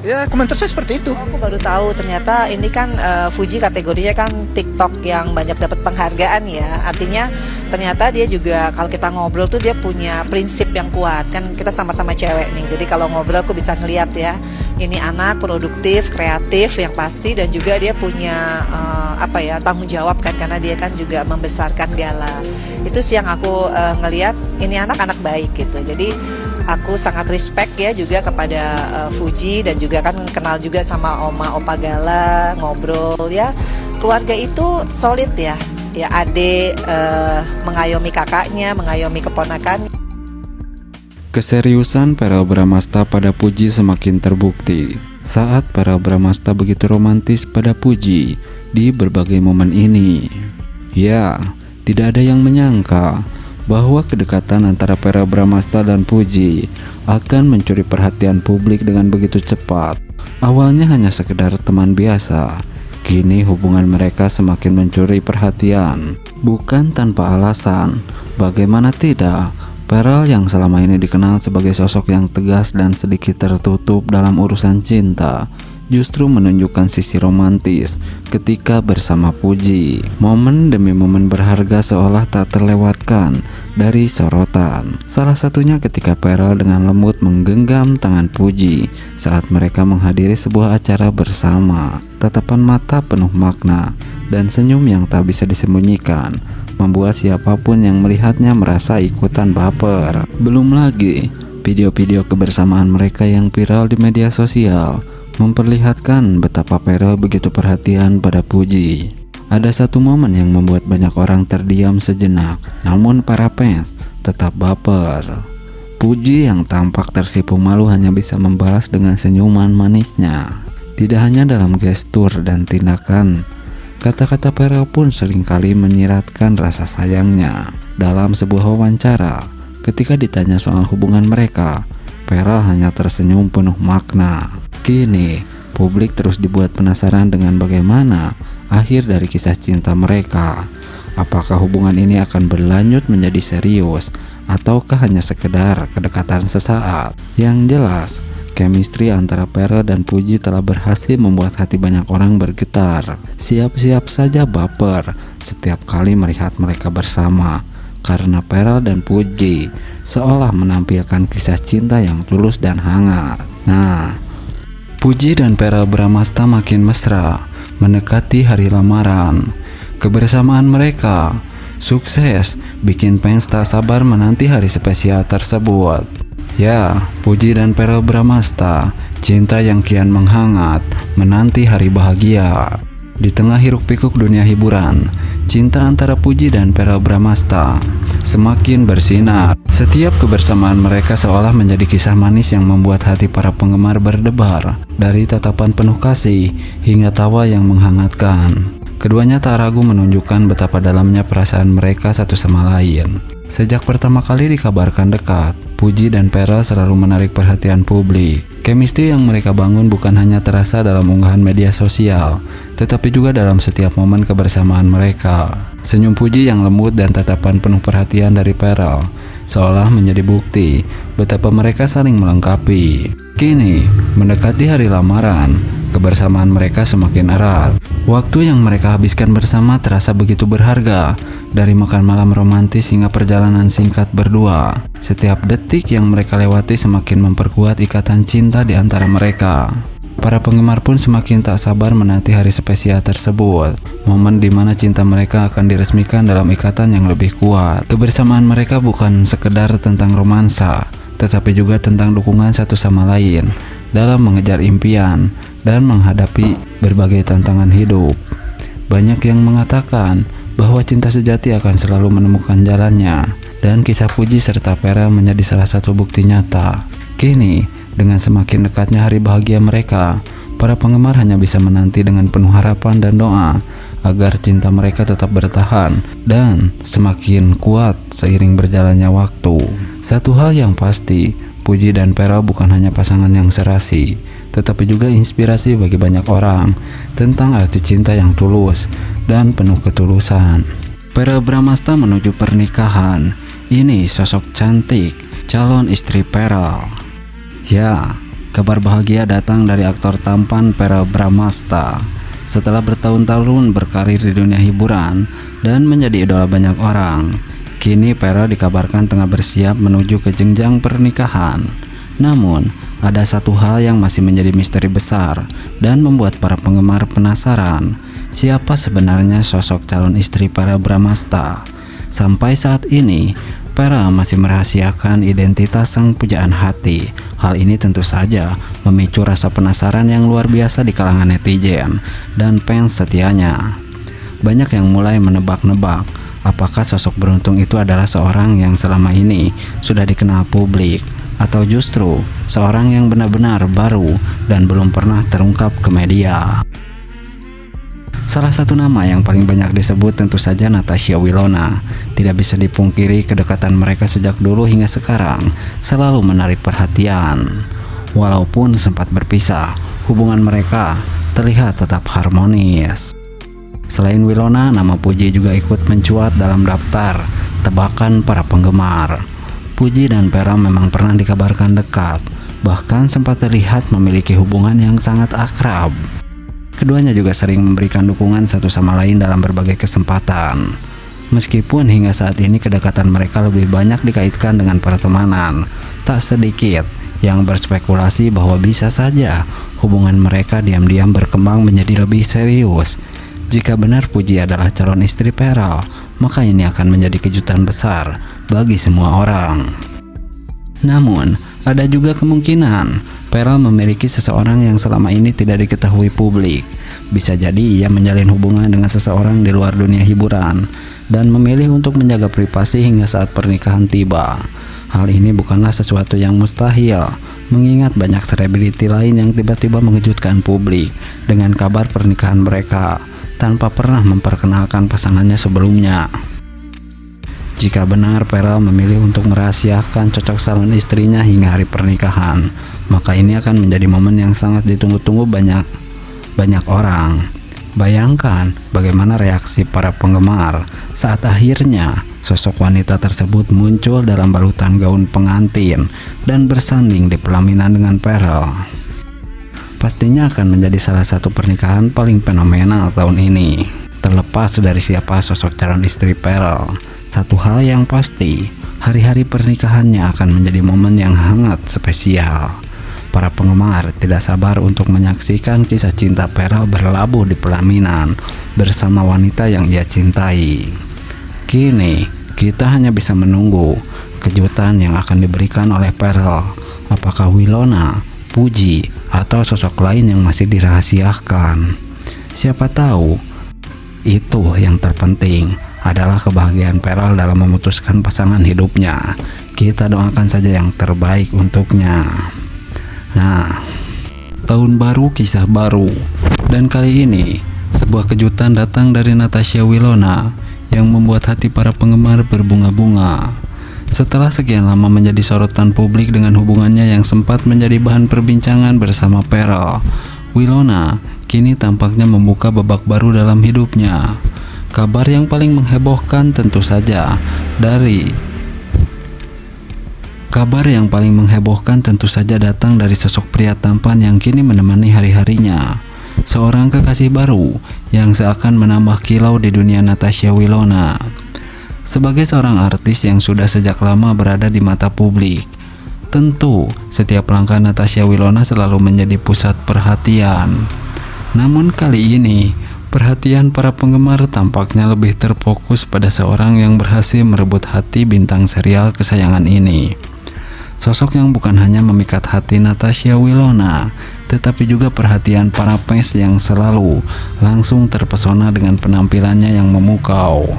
Ya komentar saya seperti itu. Aku baru tahu ternyata ini kan Fuji kategorinya kan TikTok yang banyak dapat penghargaan ya. Artinya ternyata dia juga kalau kita ngobrol tuh dia punya prinsip yang kuat. Kan kita sama-sama cewek nih. Jadi kalau ngobrol aku bisa ngeliat ya. Ini anak produktif, kreatif yang pasti dan juga dia punya tanggung jawab kan karena dia kan juga membesarkan Gala. Itu sih yang aku ngeliat ini anak-anak baik gitu. Jadi aku sangat respect ya juga kepada Fuji dan juga kan kenal juga sama Oma Opa Gala, ngobrol ya. Keluarga itu solid ya. Ya adik mengayomi kakaknya, mengayomi keponakan. Keseriusan para Bramasta pada Puji semakin terbukti saat para Bramasta begitu romantis pada Puji di berbagai momen ini. Ya, tidak ada yang menyangka bahwa kedekatan antara para Bramasta dan Puji akan mencuri perhatian publik dengan begitu cepat. Awalnya hanya sekedar teman biasa, kini hubungan mereka semakin mencuri perhatian. Bukan tanpa alasan, bagaimana tidak, Pearl yang selama ini dikenal sebagai sosok yang tegas dan sedikit tertutup dalam urusan cinta, justru menunjukkan sisi romantis ketika bersama Puji. Momen demi momen berharga seolah tak terlewatkan dari sorotan. Salah satunya ketika Pearl dengan lembut menggenggam tangan Puji saat mereka menghadiri sebuah acara bersama. Tatapan mata penuh makna dan senyum yang tak bisa disembunyikan membuat siapapun yang melihatnya merasa ikutan baper. Belum lagi video-video kebersamaan mereka yang viral di media sosial memperlihatkan betapa Pearl begitu perhatian pada Puji. Ada satu momen yang membuat banyak orang terdiam sejenak, namun para fans tetap baper. Puji yang tampak tersipu malu hanya bisa membalas dengan senyuman manisnya. Tidak hanya dalam gestur dan tindakan, kata-kata Pearl pun seringkali menyiratkan rasa sayangnya. Dalam sebuah wawancara, ketika ditanya soal hubungan mereka, Pearl hanya tersenyum penuh makna. Kini, publik terus dibuat penasaran dengan bagaimana akhir dari kisah cinta mereka. Apakah hubungan ini akan berlanjut menjadi serius ataukah hanya sekedar kedekatan sesaat? Yang jelas, chemistry antara Pearl dan Puji telah berhasil membuat hati banyak orang bergetar. Siap-siap saja baper setiap kali melihat mereka bersama, karena Pearl dan Puji seolah menampilkan kisah cinta yang tulus dan hangat. Nah, Puji dan Pearl Bramasta makin mesra mendekati hari lamaran. Kebersamaan mereka sukses bikin fans tak sabar menanti hari spesial tersebut. Ya, Puji dan Pearl Bramasta, cinta yang kian menghangat, menanti hari bahagia. Di tengah hiruk-pikuk dunia hiburan, cinta antara Puji dan Pearl Bramasta semakin bersinar. Setiap kebersamaan mereka seolah menjadi kisah manis yang membuat hati para penggemar berdebar. Dari tatapan penuh kasih hingga tawa yang menghangatkan, keduanya tak ragu menunjukkan betapa dalamnya perasaan mereka satu sama lain. Sejak pertama kali dikabarkan dekat, Puji dan Pearl selalu menarik perhatian publik. Chemistry yang mereka bangun bukan hanya terasa dalam unggahan media sosial, tetapi juga dalam setiap momen kebersamaan mereka. Senyum Puji yang lembut dan tatapan penuh perhatian dari Pearl seolah menjadi bukti betapa mereka saling melengkapi. Kini, mendekati hari lamaran, kebersamaan mereka semakin erat. Waktu yang mereka habiskan bersama terasa begitu berharga, dari makan malam romantis hingga perjalanan singkat berdua. Setiap detik yang mereka lewati semakin memperkuat ikatan cinta di antara mereka. Para penggemar pun semakin tak sabar menanti hari spesial tersebut, momen di mana cinta mereka akan diresmikan dalam ikatan yang lebih kuat. Kebersamaan mereka bukan sekedar tentang romansa, tetapi juga tentang dukungan satu sama lain dalam mengejar impian dan menghadapi berbagai tantangan hidup. Banyak yang mengatakan bahwa cinta sejati akan selalu menemukan jalannya, dan kisah Puji serta Pearl menjadi salah satu bukti nyata. Kini, dengan semakin dekatnya hari bahagia mereka, para penggemar hanya bisa menanti dengan penuh harapan dan doa agar cinta mereka tetap bertahan dan semakin kuat seiring berjalannya waktu. Satu hal yang pasti, Puji dan Pearl bukan hanya pasangan yang serasi, tetapi juga inspirasi bagi banyak orang tentang arti cinta yang tulus dan penuh ketulusan. Pearl Bramasta menuju pernikahan. Ini sosok cantik calon istri Pearl. Ya, Kabar bahagia datang dari aktor tampan Verrell Bramasta. Setelah bertahun-tahun berkarir di dunia hiburan dan menjadi idola banyak orang, kini Verrell dikabarkan tengah bersiap menuju ke jenjang pernikahan. Namun, ada satu hal yang masih menjadi misteri besar dan membuat para penggemar penasaran. Siapa sebenarnya sosok calon istri Verrell Bramasta? Sampai saat ini, Verrell masih merahasiakan identitas sang pujaan hati. Hal ini tentu saja memicu rasa penasaran yang luar biasa di kalangan netizen dan fans setianya. Banyak yang mulai menebak-nebak apakah sosok beruntung itu adalah seorang yang selama ini sudah dikenal publik, atau justru seorang yang benar-benar baru dan belum pernah terungkap ke media. Salah satu nama yang paling banyak disebut tentu saja Natasha Wilona. Tidak bisa dipungkiri kedekatan mereka sejak dulu hingga sekarang selalu menarik perhatian. Walaupun sempat berpisah, hubungan mereka terlihat tetap harmonis. Selain Wilona, nama Puji juga ikut mencuat dalam daftar tebakan para penggemar. Puji dan Verrell memang pernah dikabarkan dekat, bahkan sempat terlihat memiliki hubungan yang sangat akrab. Keduanya juga sering memberikan dukungan satu sama lain dalam berbagai kesempatan. Meskipun hingga saat ini kedekatan mereka lebih banyak dikaitkan dengan pertemanan, tak sedikit yang berspekulasi bahwa bisa saja hubungan mereka diam-diam berkembang menjadi lebih serius. Jika benar Puji adalah calon istri Verrell, maka ini akan menjadi kejutan besar bagi semua orang. Namun, ada juga kemungkinan Verrell memiliki seseorang yang selama ini tidak diketahui publik. Bisa jadi ia menjalin hubungan dengan seseorang di luar dunia hiburan dan memilih untuk menjaga privasi hingga saat pernikahan tiba. Hal ini bukanlah sesuatu yang mustahil, mengingat banyak selebriti lain yang tiba-tiba mengejutkan publik dengan kabar pernikahan mereka tanpa pernah memperkenalkan pasangannya sebelumnya. Jika benar Verrell memilih untuk merahasiakan cocok calon istrinya hingga hari pernikahan, maka ini akan menjadi momen yang sangat ditunggu-tunggu banyak orang. Bayangkan bagaimana reaksi para penggemar saat akhirnya sosok wanita tersebut muncul dalam balutan gaun pengantin dan bersanding di pelaminan dengan Verrell. Pastinya akan menjadi salah satu pernikahan paling fenomenal tahun ini. Terlepas dari siapa sosok calon istri Verrell, satu hal yang pasti, hari-hari pernikahannya akan menjadi momen yang hangat spesial. Para penggemar tidak sabar untuk menyaksikan kisah cinta Verrell berlabuh di pelaminan bersama wanita yang ia cintai. Kini, kita hanya bisa menunggu kejutan yang akan diberikan oleh Verrell. Apakah Wilona, Puji, atau sosok lain yang masih dirahasiakan? Siapa tahu, itu yang terpenting adalah kebahagiaan Verrell dalam memutuskan pasangan hidupnya. Kita doakan saja yang terbaik untuknya. Nah, tahun baru kisah baru. Dan kali ini, sebuah kejutan datang dari Natasha Wilona yang membuat hati para penggemar berbunga-bunga. Setelah sekian lama menjadi sorotan publik dengan hubungannya yang sempat menjadi bahan perbincangan bersama Verrell, Wilona kini tampaknya membuka babak baru dalam hidupnya. Kabar yang paling menghebohkan tentu saja datang dari sosok pria tampan yang kini menemani hari-harinya. Seorang kekasih baru yang seakan menambah kilau di dunia Natasha Wilona. Sebagai seorang artis yang sudah sejak lama berada di mata publik, tentu setiap langkah Natasha Wilona selalu menjadi pusat perhatian. Namun kali ini, perhatian para penggemar tampaknya lebih terfokus pada seorang yang berhasil merebut hati bintang serial kesayangan ini. Sosok yang bukan hanya memikat hati Natasha Wilona, tetapi juga perhatian para fans yang selalu langsung terpesona dengan penampilannya yang memukau.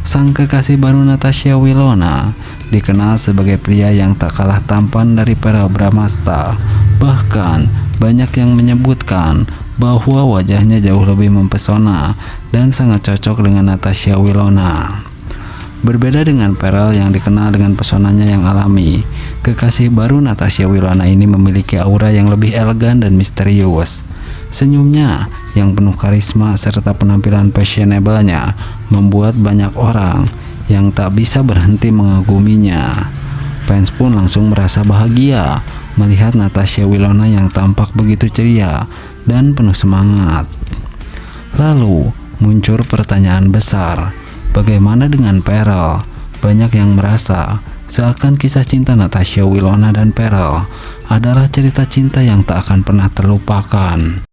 Sang kekasih baru Natasha Wilona dikenal sebagai pria yang tak kalah tampan dari Verrell Bramasta. Bahkan banyak yang menyebutkan bahwa wajahnya jauh lebih mempesona dan sangat cocok dengan Natasha Wilona. Berbeda dengan Verrell yang dikenal dengan pesonanya yang alami, kekasih baru Natasha Wilona ini memiliki aura yang lebih elegan dan misterius. Senyumnya yang penuh karisma serta penampilan fashionable-nya membuat banyak orang yang tak bisa berhenti mengaguminya. Fans pun langsung merasa bahagia melihat Natasha Wilona yang tampak begitu ceria dan penuh semangat. Lalu muncul pertanyaan besar, bagaimana dengan Pearl? Banyak yang merasa seakan kisah cinta Natasha Wilona dan Pearl adalah cerita cinta yang tak akan pernah terlupakan.